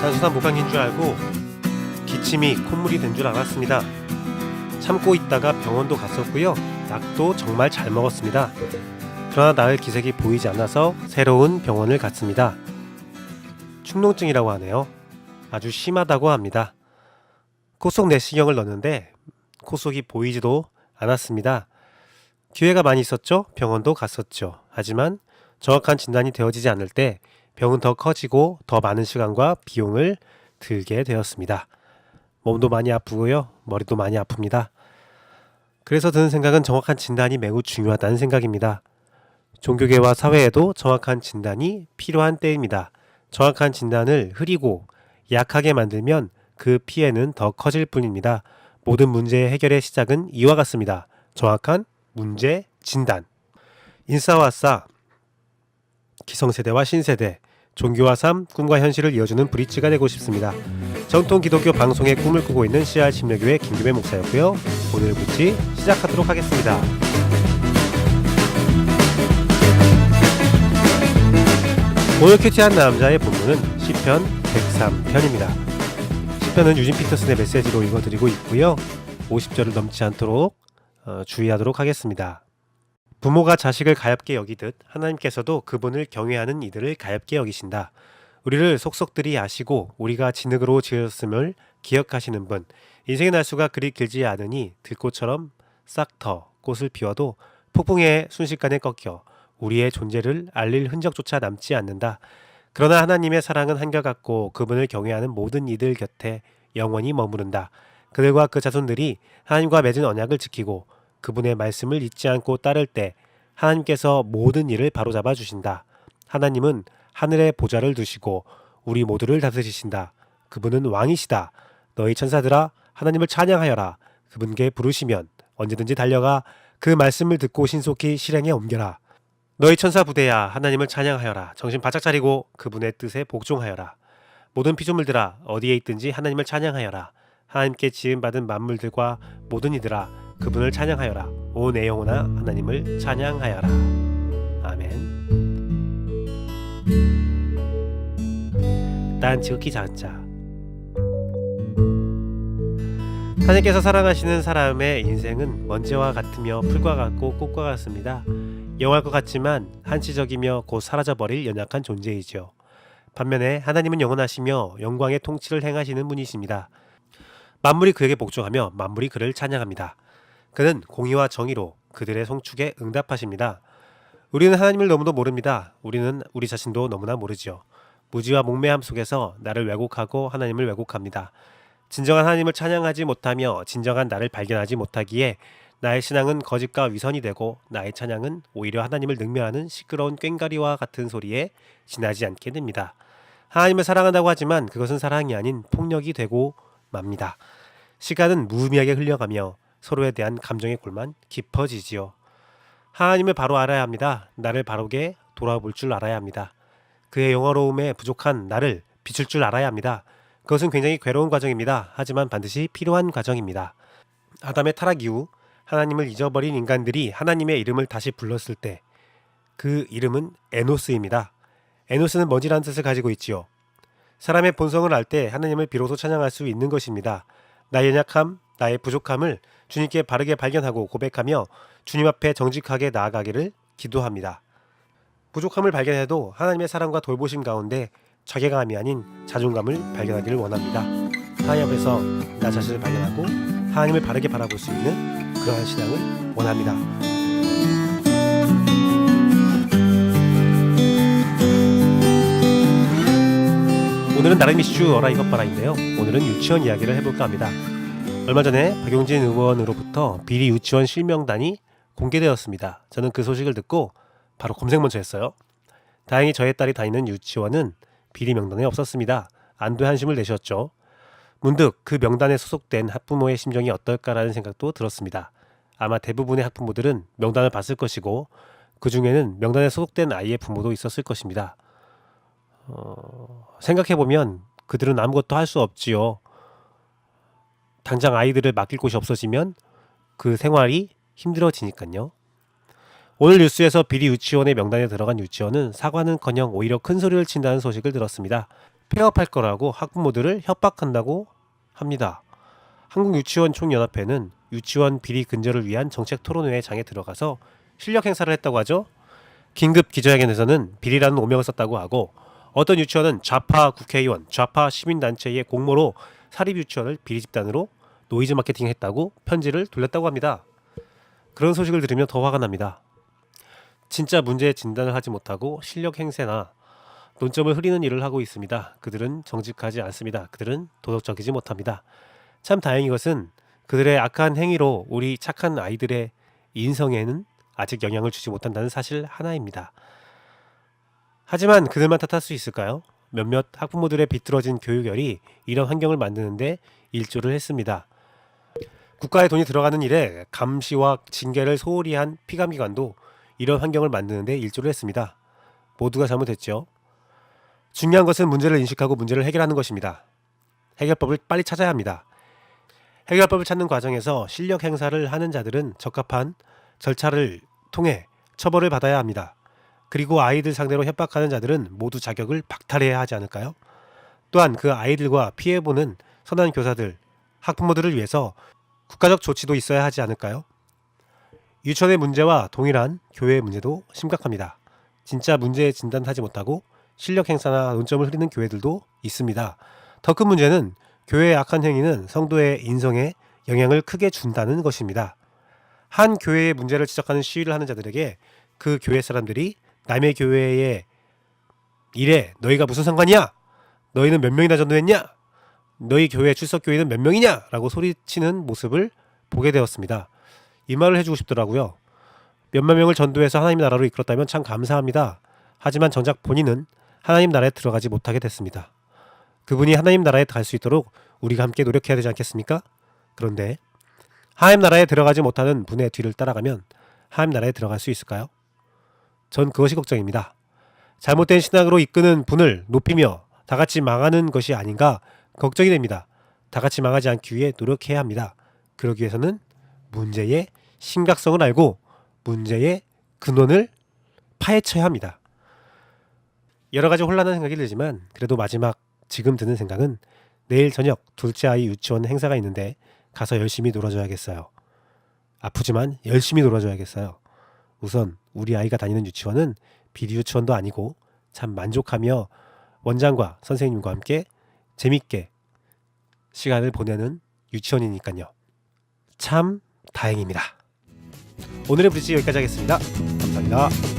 단순한 목감기인 줄 알고 기침이 콧물이 된 줄 알았습니다. 참고 있다가 병원도 갔었고요. 약도 정말 잘 먹었습니다. 그러나 나을 기색이 보이지 않아서 새로운 병원을 갔습니다. 축농증이라고 하네요. 아주 심하다고 합니다. 코 속 내시경을 넣는데 코 속이 보이지도 않았습니다. 기회가 많이 있었죠. 병원도 갔었죠. 하지만 정확한 진단이 되어지지 않을 때 병은 더 커지고 더 많은 시간과 비용을 들게 되었습니다. 몸도 많이 아프고요. 머리도 많이 아픕니다. 그래서 드는 생각은 정확한 진단이 매우 중요하다는 생각입니다. 종교계와 사회에도 정확한 진단이 필요한 때입니다. 정확한 진단을 흐리고 약하게 만들면 그 피해는 더 커질 뿐입니다. 모든 문제의 해결의 시작은 이와 같습니다. 정확한 문제 진단. 인싸와 싸, 기성세대와 신세대, 종교와 삶, 꿈과 현실을 이어주는 브릿지가 되고 싶습니다. 정통 기독교 방송의 꿈을 꾸고 있는 CR 침례교회 김규배 목사였고요. 오늘 브릿지 시작하도록 하겠습니다. 오늘 큐티한 남자의 본문은 시편 103편입니다. 시편은 유진 피터슨의 메시지로 읽어드리고 있고요. 50절을 넘지 않도록 주의하도록 하겠습니다. 부모가 자식을 가엾게 여기듯 하나님께서도 그분을 경외하는 이들을 가엾게 여기신다. 우리를 속속들이 아시고 우리가 진흙으로 지었음을 기억하시는 분. 인생의 날수가 그리 길지 않으니 들꽃처럼 싹터 꽃을 피워도 폭풍에 순식간에 꺾여 우리의 존재를 알릴 흔적조차 남지 않는다. 그러나 하나님의 사랑은 한결같고 그분을 경외하는 모든 이들 곁에 영원히 머무른다. 그들과 그 자손들이 하나님과 맺은 언약을 지키고 그분의 말씀을 잊지 않고 따를 때 하나님께서 모든 일을 바로잡아 주신다. 하나님은 하늘에 보좌를 두시고 우리 모두를 다스리신다. 그분은 왕이시다. 너희 천사들아 하나님을 찬양하여라. 그분께 부르시면 언제든지 달려가 그 말씀을 듣고 신속히 실행에 옮겨라. 너희 천사 부대야 하나님을 찬양하여라. 정신 바짝 차리고 그분의 뜻에 복종하여라. 모든 피조물들아 어디에 있든지 하나님을 찬양하여라. 하나님께 지음받은 만물들과 모든 이들아 그분을 찬양하여라. 온 내 영혼아 하나님을 찬양하여라. 아멘. 난 지극히 작은 자. 하나님께서 사랑하시는 사람의 인생은 먼지와 같으며 풀과 같고 꽃과 같습니다. 영할 것 같지만 한시적이며 곧 사라져버릴 연약한 존재이죠. 반면에 하나님은 영원하시며 영광의 통치를 행하시는 분이십니다. 만물이 그에게 복종하며 만물이 그를 찬양합니다. 그는 공의와 정의로 그들의 송축에 응답하십니다. 우리는 하나님을 너무도 모릅니다. 우리는 우리 자신도 너무나 모르지요. 무지와 목매함 속에서 나를 왜곡하고 하나님을 왜곡합니다. 진정한 하나님을 찬양하지 못하며 진정한 나를 발견하지 못하기에 나의 신앙은 거짓과 위선이 되고 나의 찬양은 오히려 하나님을 능멸하는 시끄러운 꽹과리와 같은 소리에 지나지 않게 됩니다. 하나님을 사랑한다고 하지만 그것은 사랑이 아닌 폭력이 되고 맙니다. 시간은 무의미하게 흘러가며 서로에 대한 감정의 골만 깊어지지요. 하나님을 바로 알아야 합니다. 나를 바르게 돌아볼 줄 알아야 합니다. 그의 영화로움에 부족한 나를 비출 줄 알아야 합니다. 그것은 굉장히 괴로운 과정입니다. 하지만 반드시 필요한 과정입니다. 아담의 타락 이후 하나님을 잊어버린 인간들이 하나님의 이름을 다시 불렀을 때 그 이름은 에노스입니다. 에노스는 먼지라는 뜻을 가지고 있지요. 사람의 본성을 알 때 하나님을 비로소 찬양할 수 있는 것입니다. 나의 연약함, 나의 부족함을 주님께 바르게 발견하고 고백하며 주님 앞에 정직하게 나아가기를 기도합니다. 부족함을 발견해도 하나님의 사랑과 돌보심 가운데 자괴감이 아닌 자존감을 발견하기를 원합니다. 하나님 앞에서 나 자신을 발견하고 하나님을 바르게 바라볼 수 있는 그러한 신앙을 원합니다. 오늘은 나름 이슈 어라 이것 봐라인데요. 오늘은 유치원 이야기를 해볼까 합니다. 얼마 전에 박용진 의원으로부터 비리 유치원 실명단이 공개되었습니다. 저는 그 소식을 듣고 바로 검색 먼저 했어요. 다행히 저의 딸이 다니는 유치원은 비리 명단에 없었습니다. 안도의 한심을 내셨죠. 문득 그 명단에 소속된 학부모의 심정이 어떨까라는 생각도 들었습니다. 아마 대부분의 학부모들은 명단을 봤을 것이고 그 중에는 명단에 소속된 아이의 부모도 있었을 것입니다. 생각해보면 그들은 아무것도 할 수 없지요. 당장 아이들을 맡길 곳이 없어지면 그 생활이 힘들어지니까요. 오늘 뉴스에서 비리 유치원의 명단에 들어간 유치원은 사과는커녕 오히려 큰 소리를 친다는 소식을 들었습니다. 폐업할 거라고 학부모들을 협박한다고 합니다. 한국유치원총연합회는 유치원 비리 근절을 위한 정책 토론회 장에 들어가서 실력 행사를 했다고 하죠. 긴급 기자회견에서는 비리라는 오명을 썼다고 하고, 어떤 유치원은 좌파 국회의원, 좌파 시민단체의 공모로 사립유치원을 비리 집단으로 노이즈 마케팅을 했다고 편지를 돌렸다고 합니다. 그런 소식을 들으면 더 화가 납니다. 진짜 문제의 진단을 하지 못하고 실력 행세나 논점을 흐리는 일을 하고 있습니다. 그들은 정직하지 않습니다. 그들은 도덕적이지 못합니다. 참 다행인 것은 그들의 악한 행위로 우리 착한 아이들의 인성에는 아직 영향을 주지 못한다는 사실 하나입니다. 하지만 그들만 탓할 수 있을까요? 몇몇 학부모들의 비뚤어진 교육열이 이런 환경을 만드는데 일조를 했습니다. 국가의 돈이 들어가는 일에 감시와 징계를 소홀히 한 피감기관도 이런 환경을 만드는데 일조를 했습니다. 모두가 잘못했죠. 중요한 것은 문제를 인식하고 문제를 해결하는 것입니다. 해결법을 빨리 찾아야 합니다. 해결법을 찾는 과정에서 실력 행사를 하는 자들은 적합한 절차를 통해 처벌을 받아야 합니다. 그리고 아이들 상대로 협박하는 자들은 모두 자격을 박탈해야 하지 않을까요? 또한 그 아이들과 피해보는 선한 교사들, 학부모들을 위해서 국가적 조치도 있어야 하지 않을까요? 유치원의 문제와 동일한 교회의 문제도 심각합니다. 진짜 문제 진단하지 못하고 실력 행사나 논점을 흐리는 교회들도 있습니다. 더 큰 문제는 교회의 악한 행위는 성도의 인성에 영향을 크게 준다는 것입니다. 한 교회의 문제를 지적하는 시위를 하는 자들에게 그 교회 사람들이 남의 교회의 일에 너희가 무슨 상관이야? 너희는 몇 명이나 전도했냐? 너희 교회 출석 교인은 몇 명이냐? 라고 소리치는 모습을 보게 되었습니다. 이 말을 해주고 싶더라고요. 몇만 명을 전도해서 하나님 나라로 이끌었다면 참 감사합니다. 하지만 정작 본인은 하나님 나라에 들어가지 못하게 됐습니다. 그분이 하나님 나라에 갈 수 있도록 우리가 함께 노력해야 되지 않겠습니까? 그런데 하나님 나라에 들어가지 못하는 분의 뒤를 따라가면 하나님 나라에 들어갈 수 있을까요? 전 그것이 걱정입니다. 잘못된 신앙으로 이끄는 분을 높이며 다 같이 망하는 것이 아닌가 걱정이 됩니다. 다 같이 망하지 않기 위해 노력해야 합니다. 그러기 위해서는 문제의 심각성을 알고 문제의 근원을 파헤쳐야 합니다. 여러 가지 혼란한 생각이 들지만 그래도 마지막 지금 드는 생각은 내일 저녁 둘째 아이 유치원 행사가 있는데 가서 열심히 놀아줘야겠어요. 아프지만 열심히 놀아줘야겠어요. 우선 우리 아이가 다니는 유치원은 비리 유치원도 아니고 참 만족하며 원장과 선생님과 함께 재밌게 시간을 보내는 유치원이니까요. 참 다행입니다. 오늘의 브릿지 여기까지 하겠습니다. 감사합니다.